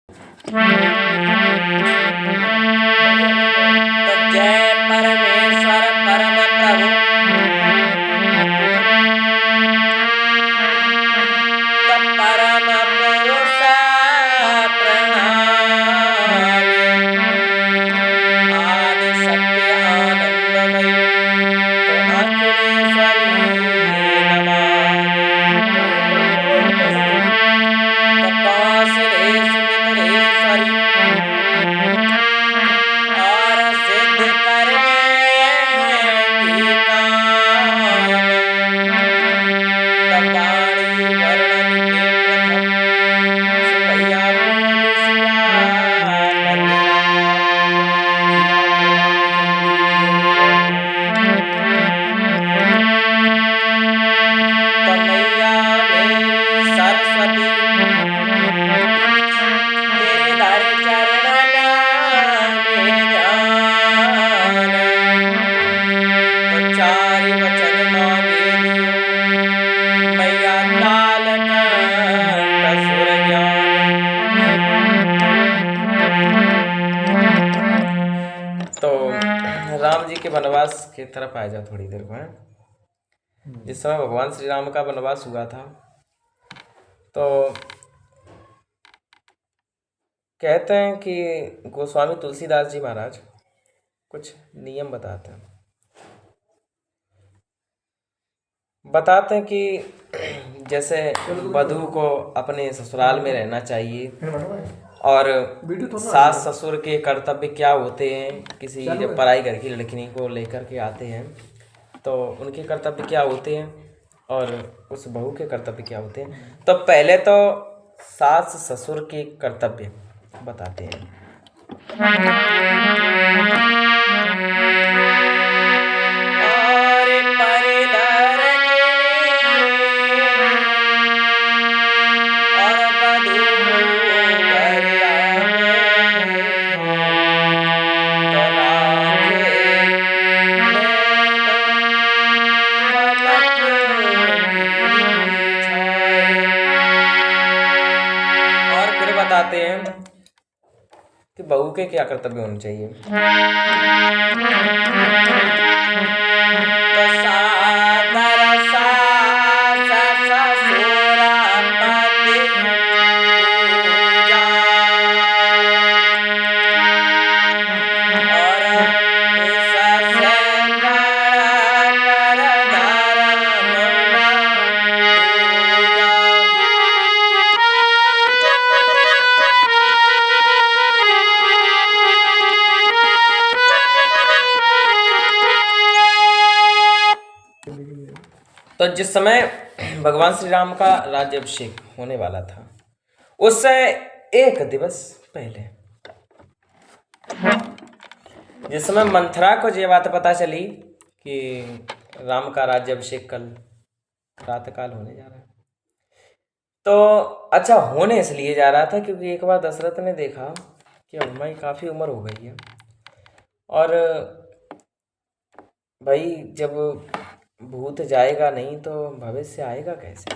तो जय परमेश्वर परम प्रभु तो परम पुरुष प्रणामी आदि सत्य आनंदमयी तो अखिलेश्वरी नमामि तो कौशलेश मिथिलेश्वरी और सिद्ध करेंगी काम तो वाणी वर्णन के प्रथम सुमैया बोल सियापति तो मैया मेरी सरस्वती तेरे दर चरण में ध्यान तो चारि वचन मांगे दियो मैया काल कंठ सुर ज्ञान। तो राम जी के वनवास की तरफ आ जाओ थोड़ी देर में। जिस समय भगवान श्री राम का वनवास हुआ था तो कहते हैं कि गोस्वामी तुलसीदास जी महाराज कुछ नियम बताते हैं कि जैसे वधू को अपने ससुराल में रहना चाहिए और सास ससुर के कर्तव्य क्या होते हैं। किसी जब पराई घर की लड़की को लेकर के आते हैं तो उनके कर्तव्य क्या होते हैं और उस बहू के कर्तव्य क्या होते हैं। तो पहले तो सास ससुर के कर्तव्य बताते हैं। और परिधर और वधू घर आवे तो राखे पलक छाए। और फिर बताते हैं कि बहू के क्या कर्तव्य होने चाहिए। तो सादर सास ससुर पति पूजा और इस से बड़ा कर धर्म तो जिस समय भगवान श्री राम का राज्याभिषेक होने वाला था उससे एक दिवस पहले जिस समय मंथरा को ये बात पता चली कि राम का राज्याभिषेक कल प्रातःकाल होने जा रहा है तो अच्छा होने इसलिए जा रहा था क्योंकि एक बार दशरथ ने देखा कि अब हमारी काफ़ी उम्र हो गई है और भाई जब भूत जाएगा नहीं तो भविष्य आएगा कैसे।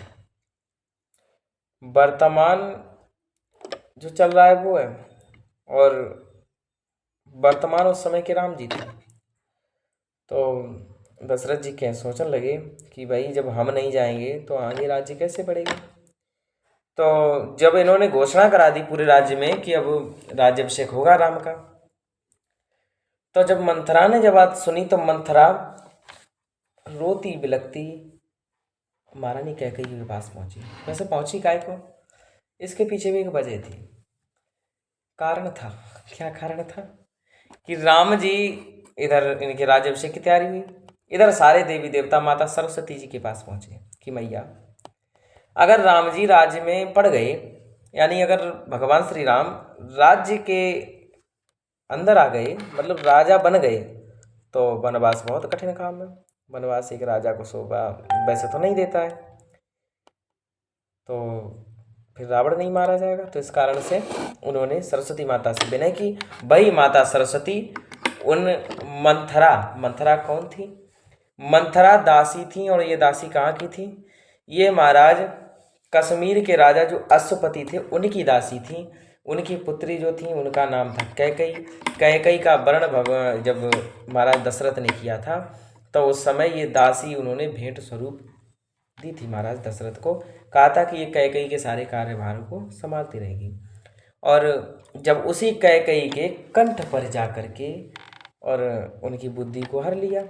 वर्तमान जो चल रहा है वो है और वर्तमान उस समय के राम जी थे। तो दशरथ जी क्या सोचने लगे कि भाई जब हम नहीं जाएंगे तो आगे राज्य कैसे बढ़ेगा। तो जब इन्होंने घोषणा करा दी पूरे राज्य में कि अब राज्याभिषेक होगा राम का तो जब मंथरा ने जब बात सुनी तो मंथरा रोती बिलखती महारानी कैकेयी के पास पहुंची। वैसे पहुंची काय को इसके पीछे भी एक वजह थी, कारण था। क्या कारण था कि राम जी इधर इनके राज्याभिषेक की तैयारी हुई, इधर सारे देवी देवता माता सरस्वती जी के पास पहुंचे कि मैया अगर राम जी राज्य में पड़ गए यानी अगर भगवान श्री राम राज्य के अंदर आ गए मतलब राजा बन गए तो वनवास बहुत कठिन काम है। वनवास एक राजा को शोभा वैसे तो नहीं देता है तो फिर रावण नहीं मारा जाएगा। तो इस कारण से उन्होंने सरस्वती माता से विनय की। वही माता सरस्वती उन मंथरा कौन थी? मंथरा दासी थी। और ये दासी कहाँ की थी? ये महाराज कश्मीर के राजा जो अश्वपति थे उनकी दासी थी। उनकी पुत्री जो थी उनका नाम था कैकई। कैकई का वर्ण जब महाराज दशरथ ने किया था तो उस समय ये दासी उन्होंने भेंट स्वरूप दी थी महाराज दशरथ को। कहा था कि ये कैकई के सारे कार्यभार को संभालती रहेगी। और जब उसी कैकई के कंठ पर जा कर के और उनकी बुद्धि को हर लिया।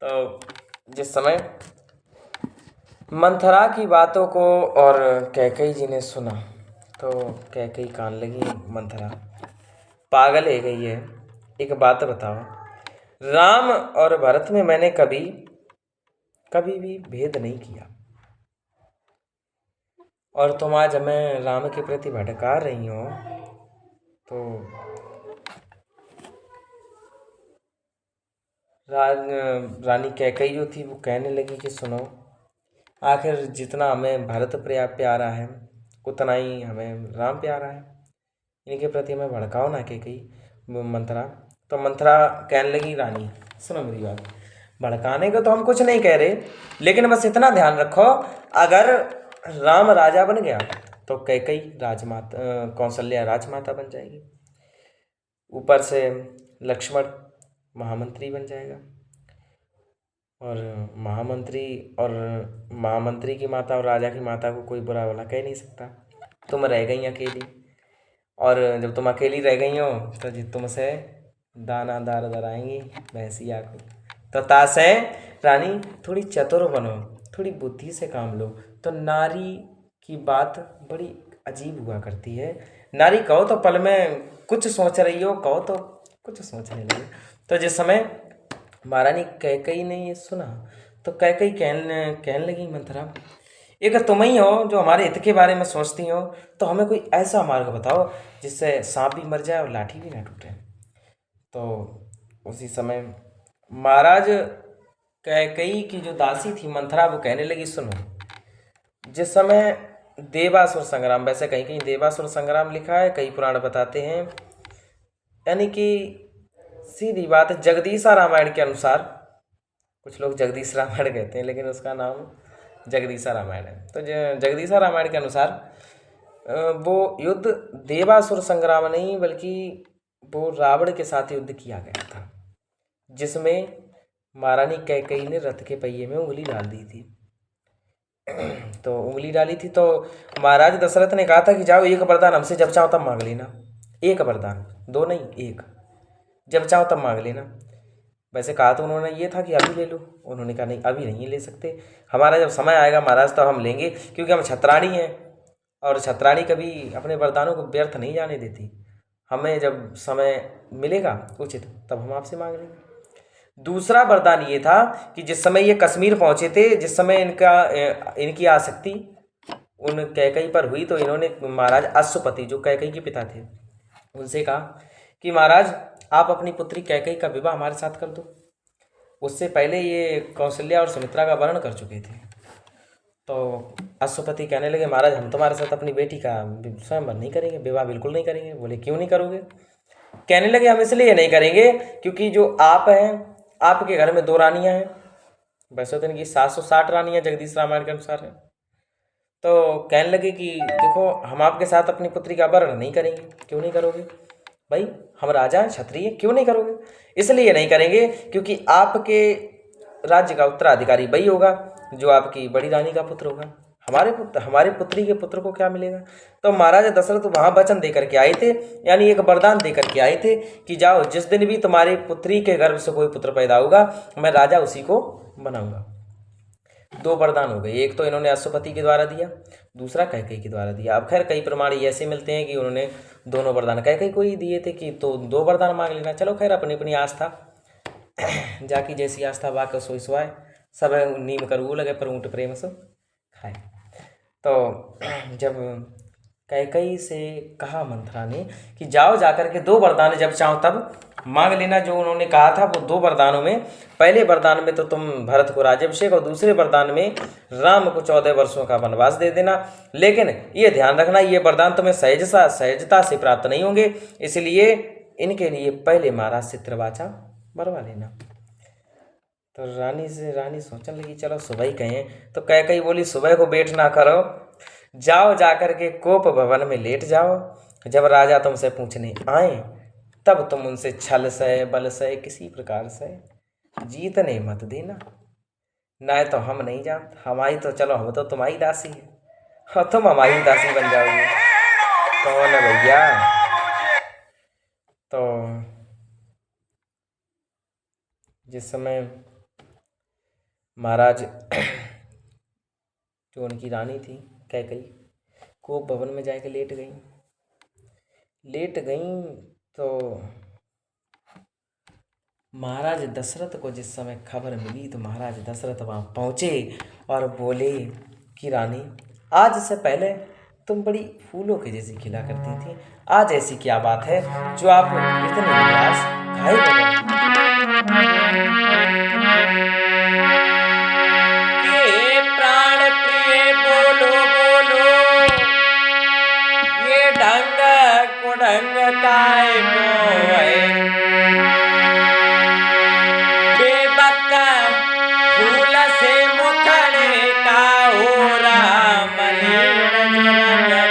तो जिस समय मंथरा की बातों को और कैकई जी ने सुना तो कैकई कान लगी, मंथरा पागल है गई है। एक बात बताओ, राम और भरत में मैंने कभी कभी भी भेद नहीं किया और तुम आज हमें राम के प्रति भटका रही हो। तो रानी कैकई जो थी वो कहने लगी कि सुनो, आखिर जितना हमें भरत प्यारा है उतना ही हमें राम प्यारा है, इनके प्रति हमें भड़काओ ना कैकई मंथरा। तो मंथरा कहने लगी, रानी सुनो मेरी बात, भड़काने को तो हम कुछ नहीं कह रहे, लेकिन बस इतना ध्यान रखो, अगर राम राजा बन गया तो कैकई राजमाता, कौशल्या राजमाता बन जाएगी, ऊपर से लक्ष्मण महामंत्री बन जाएगा और महामंत्री की माता और राजा की माता को कोई बुरा भला कह नहीं सकता। तुम रह गई अकेली, और जब तुम अकेली रह गई हो तो जी तुमसे दाना दार दराएंगी भैंसिया को। तो तासे रानी थोड़ी चतुर बनो, थोड़ी बुद्धि से काम लो। तो नारी की बात बड़ी अजीब हुआ करती है। नारी कहो तो पल में कुछ सोच रही हो, कहो तो कुछ सोचने लगे। तो जिस समय महारानी कैकई ने ये सुना तो कैकई कहने लगी, मंथरा एक तुम ही हो जो हमारे हित के बारे में सोचती हो, तो हमें कोई ऐसा मार्ग बताओ जिससे सांप भी मर जाए और लाठी भी ना टूटे। तो उसी समय महाराज कैकई की जो दासी थी मंथरा वो कहने लगी, सुनो, जिस समय देवासुर संग्राम, वैसे कहीं कहीं देवासुर संग्राम लिखा है, कई पुराण बताते हैं, यानी कि सीधी बात है, जगदीशा रामायण के अनुसार, कुछ लोग जगदीश रामायण कहते हैं लेकिन उसका नाम जगदीशा रामायण है। तो जगदीशा रामायण के अनुसार वो युद्ध देवासुर संग्राम नहीं बल्कि वो रावण के साथ युद्ध किया गया था, जिसमें महारानी कैकई ने रथ के पहिए में उंगली डाल दी थी। तो उंगली डाली थी तो महाराज दशरथ ने कहा था कि जाओ एक वरदान हमसे जब चाहो तब मांग लेना, एक वरदान, दो नहीं एक, जब चाहो तब मांग लेना। वैसे कहा तो उन्होंने ये था कि अभी ले लो, उन्होंने कहा नहीं अभी नहीं ले सकते, हमारा जब समय आएगा महाराज तब हम लेंगे, क्योंकि हम छत्राणी हैं और छत्राणी कभी अपने वरदानों को व्यर्थ नहीं जाने देती। हमें जब समय मिलेगा उचित तब हम आपसे मांग लेंगे। दूसरा वरदान ये था कि जिस समय ये कश्मीर पहुँचे थे, जिस समय इनकी आसक्ति उन कैकई पर हुई, तो इन्होंने महाराज अश्वपति जो कैकई के पिता थे उनसे कहा कि महाराज आप अपनी पुत्री कैकई का विवाह हमारे साथ कर दो। उससे पहले ये कौशल्या और सुमित्रा का वर्ण कर चुके थे। तो अश्वपति कहने लगे, महाराज हम तुम्हारे साथ अपनी बेटी का स्वयंवर नहीं करेंगे, विवाह बिल्कुल नहीं करेंगे। बोले क्यों नहीं करोगे? कहने लगे हम इसलिए नहीं करेंगे क्योंकि जो आप हैं, आपके घर में 2 रानियां हैं, वैसे तो इनकी 760 रानियां जगदीश रामायण के अनुसार है। तो कहने लगे कि देखो हम आपके साथ अपनी पुत्री का वर्ण नहीं करेंगे। क्यों नहीं करोगे? भाई हम राजा हैं, क्षत्रिय, क्यों नहीं करोगे? इसलिए नहीं करेंगे क्योंकि आपके राज्य का उत्तराधिकारी वही होगा जो आपकी बड़ी रानी का पुत्र होगा। हमारे पुत्री के पुत्र को क्या मिलेगा? तो महाराजा दशरथ वहाँ वचन दे करके आए थे, यानी एक वरदान दे करके आए थे कि जाओ, जिस दिन भी तुम्हारी पुत्री के गर्भ से कोई पुत्र पैदा होगा मैं राजा उसी को बनाऊंगा। दो वरदान हो गए, एक तो इन्होंने अश्वपति के द्वारा दिया, दूसरा कैकेयी के द्वारा दिया। अब खैर कई प्रमाण ऐसे मिलते हैं कि उन्होंने दोनों वरदान कैकेयी को ही दिए थे कि तो दो वरदान मांग लेना। चलो खैर अपनी अपनी आस्था, जाकी जैसी आस्था वाक सोई सुहाय, सब नीम करऊ लगे पर ऊँट प्रेम से खाए। तो जब कैकेयी से कहा मंथरा ने कि जाओ जाकर के दो वरदान जब चाहो तब मांग लेना, जो उन्होंने कहा था वो दो वरदानों में, पहले वरदान में तो तुम भरत को राज्याभिषेक और दूसरे वरदान में राम को 14 वर्षों का वनवास दे देना। लेकिन ये ध्यान रखना ये वरदान तुम्हें सहजता से प्राप्त नहीं होंगे, इसलिए इनके लिए पहले महाराज से त्रिवाचा मरवा लेना। तो रानी सोचने लगी चलो सुबह ही कहें। तो कैकेयी बोली सुबह को वेट ना करो, जाओ जाकर के कोप भवन में लेट जाओ, जब राजा तुमसे पूछने आए तब तुम उनसे छल से बल से किसी प्रकार से जीतने मत देना, न तो हम नहीं जानते, हमारी तो चलो हम तो तुम्हारी दासी है और तुम हमारी दासी बन जाओगे। तो न भैया, तो जिस समय महाराज जो उनकी रानी थी कैकेयी कोप भवन में जाके लेट गई तो महाराज दशरथ को जिस समय खबर मिली तो महाराज दशरथ वहाँ पहुँचे और बोले कि रानी, आज से पहले तुम बड़ी फूलों के जैसी खिला करती थी, आज ऐसी क्या बात है जो आप इतने उदास घायल हो गए? ये प्राण प्रिय बोलो बोलो, ये ढंग कुढंग काय को है, बेबक फूल से मुखड़े का हो रहा मलिन जुरंग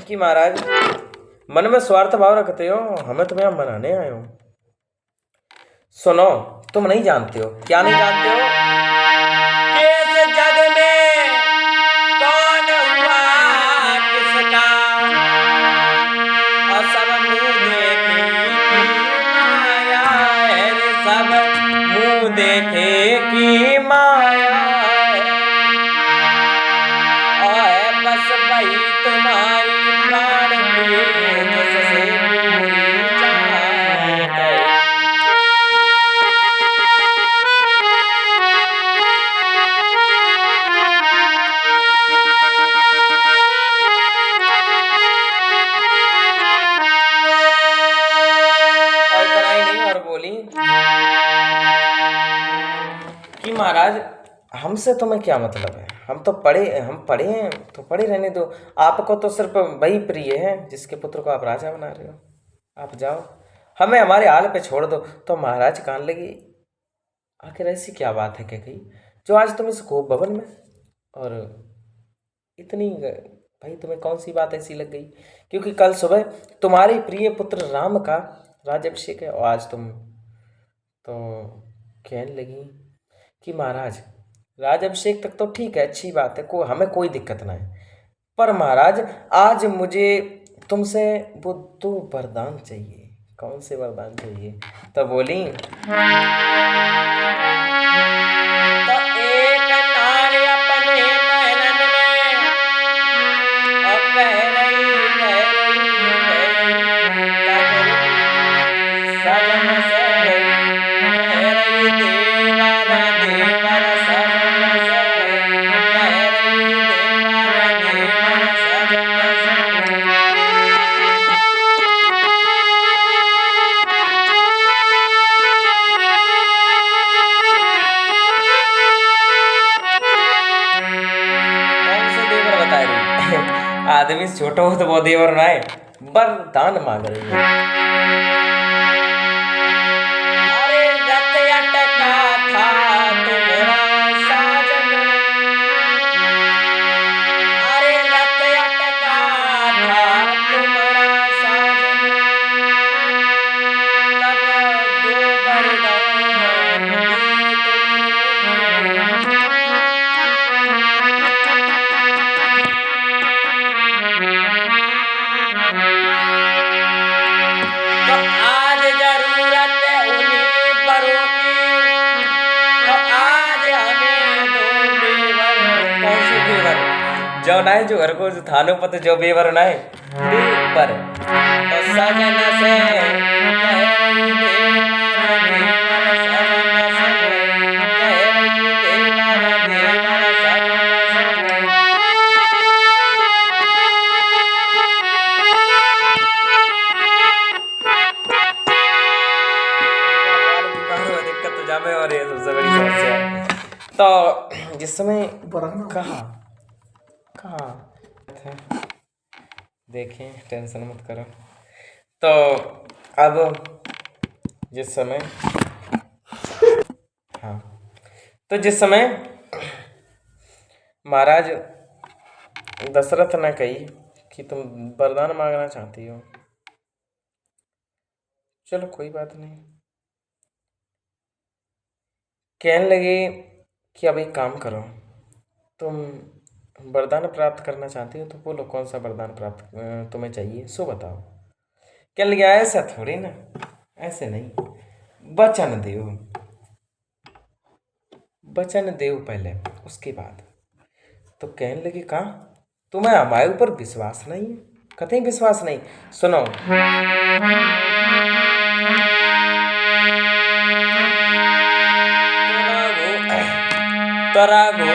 कि महाराज मन में स्वार्थ भाव रखते हो, हमें तुम्हें मनाने आए हो। सुनो, तुम नहीं जानते हो। क्या नहीं जानते हो? इस जग में कौन हुआ किसका, और सब मुंह देखे की माया है रे, सब मुंह देखे की माया है, और बस वही तुम्हारी प्राण प्रिय जिससे पूरी चाहत है। और इतना ही नहीं, और बोली कि महाराज हमसे तुम्हें क्या मतलब है, हम पढ़े हैं तो पढ़े रहने दो, आपको तो सिर्फ वही प्रिय है जिसके पुत्र को आप राजा बना रहे हो, आप जाओ, हमें हमारे हाल पे छोड़ दो। तो महाराज कहने लगे आखिर ऐसी क्या बात है कैकेयी जो आज तुम इस कोप भवन में, और इतनी भाई तुम्हें कौन सी बात ऐसी लग गई? क्योंकि कल सुबह तुम्हारे प्रिय पुत्र राम का राज्याभिषेक है और आज तुम तो कहने लगी कि महाराज राज्याभिषेक तक तो ठीक है, अच्छी बात है, हमें कोई दिक्कत ना है, पर महाराज आज मुझे तुमसे वो दो वरदान चाहिए। कौन से वरदान चाहिए? तो बोली, तो एक नारी अपने महलन में और कह रही सजन से, कह रही देवर देवर सजन से, कह रही देवर देवर सजन से। कौन से देवर बता रही? आदमी छोटा हो तो वो देवर ना है, वरदान मांग रही है। अरे रत अटका था तुम्हारा साजन, अरे रत अटका था तुम्हारा साजन, तब दो वरदान दिए तुमने। तो आज जरूरत है उन्हीं परों की, तो आज हमें दो बेवर। कौन से बेवर? जो ना है, जो घर को जो थानों पर जो बेवर ना है, बेवर। तो सजन से कह रही देवर देवर सजन से, कह रही देवर देवर सजन से। दिक्कत तो जामे और ये सबसे बड़ी समस्या है। तो जिस समय कहा कहा थे, देखें, टेंशन मत करो। तो अब जिस समय, हाँ, तो जिस समय महाराज दशरथ ने कही कि तुम वरदान मांगना चाहती हो, चलो कोई बात नहीं। कहने लगे कि अब एक काम करो, तुम वरदान प्राप्त करना चाहती हो तो बोलो कौन सा वरदान प्राप्त तुम्हें चाहिए, सो बताओ। कहने लगे ऐसा थोड़ी ना, ऐसे नहीं, वचन दो, वचन दो पहले, उसके बाद। तो कहने लगे कहा, तुम्हें हमारे ऊपर विश्वास नहीं है? कतई विश्वास नहीं। सुनो, तरा गो